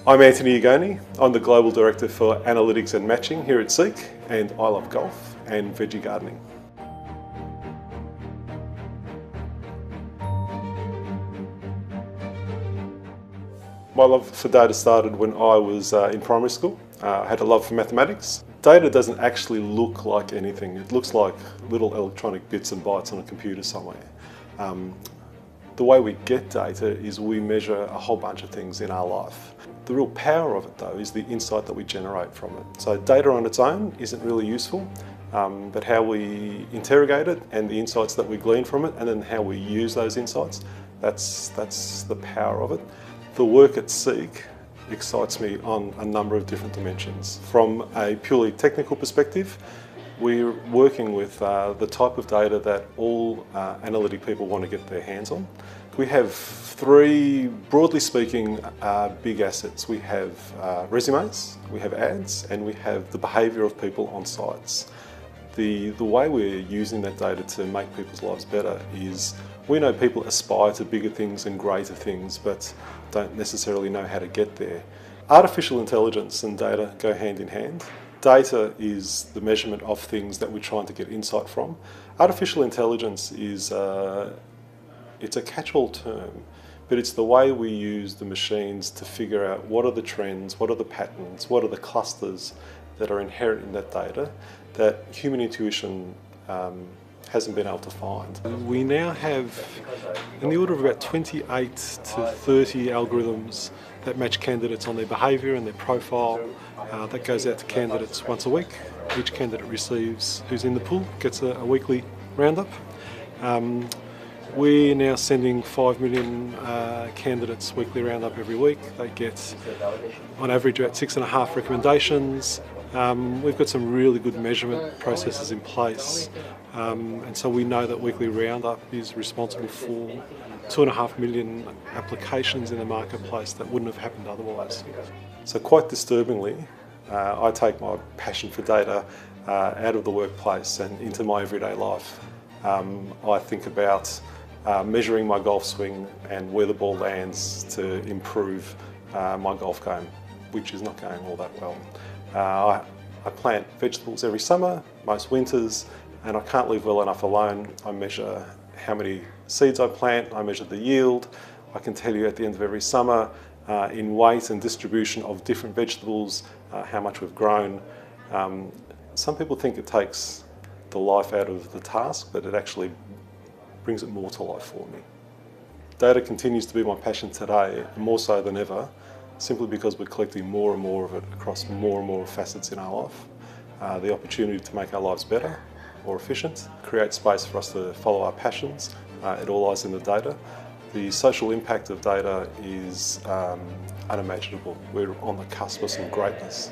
I'm Antony Ugoni. I'm the Global Director for Analytics and Matching here at Seek, and I love golf and veggie gardening. My love for data started when I was in primary school. I had a love for mathematics. Data doesn't actually look like anything. It looks like little electronic bits and bytes on a computer somewhere. The way we get data is we measure a whole bunch of things in our life. The real power of it though is the insight that we generate from it. So data on its own isn't really useful, but how we interrogate it and the insights that we glean from it, and then how we use those insights, that's the power of it. The work at Seek excites me on a number of different dimensions. From a purely technical perspective, we're working with the type of data that all analytic people want to get their hands on. We have three, broadly speaking, big assets. We have resumes, we have ads, and we have the behaviour of people on sites. The way we're using that data to make people's lives better is we know people aspire to bigger things and greater things, but don't necessarily know how to get there. Artificial intelligence and data go hand in hand. Data is the measurement of things that we're trying to get insight from. Artificial intelligence is it's a catch-all term, but it's the way we use the machines to figure out what are the trends, what are the patterns, what are the clusters that are inherent in that data that human intuition hasn't been able to find. We now have in the order of about 28 to 30 algorithms that match candidates on their behaviour and their profile. That goes out to candidates once a week. Each candidate receives, who's in the pool, gets a weekly roundup. We're now sending 5 million candidates weekly roundup every week. They get, on average, about 6.5 recommendations. We've got some really good measurement processes in place, and so we know that weekly roundup is responsible for 2.5 million applications in the marketplace that wouldn't have happened otherwise. So quite disturbingly, I take my passion for data out of the workplace and into my everyday life. I think about measuring my golf swing and where the ball lands to improve my golf game, which is not going all that well. I plant vegetables every summer, most winters, and I can't leave well enough alone. I measure how many seeds I plant, I measure the yield. I can tell you at the end of every summer in weight and distribution of different vegetables how much we've grown. Some people think it takes the life out of the task, but it actually brings it more to life for me. Data continues to be my passion today, more so than ever, simply because we're collecting more and more of it across more and more facets in our life. The opportunity to make our lives better, more efficient, create space for us to follow our passions, it all lies in the data. The social impact of data is unimaginable. We're on the cusp of some greatness.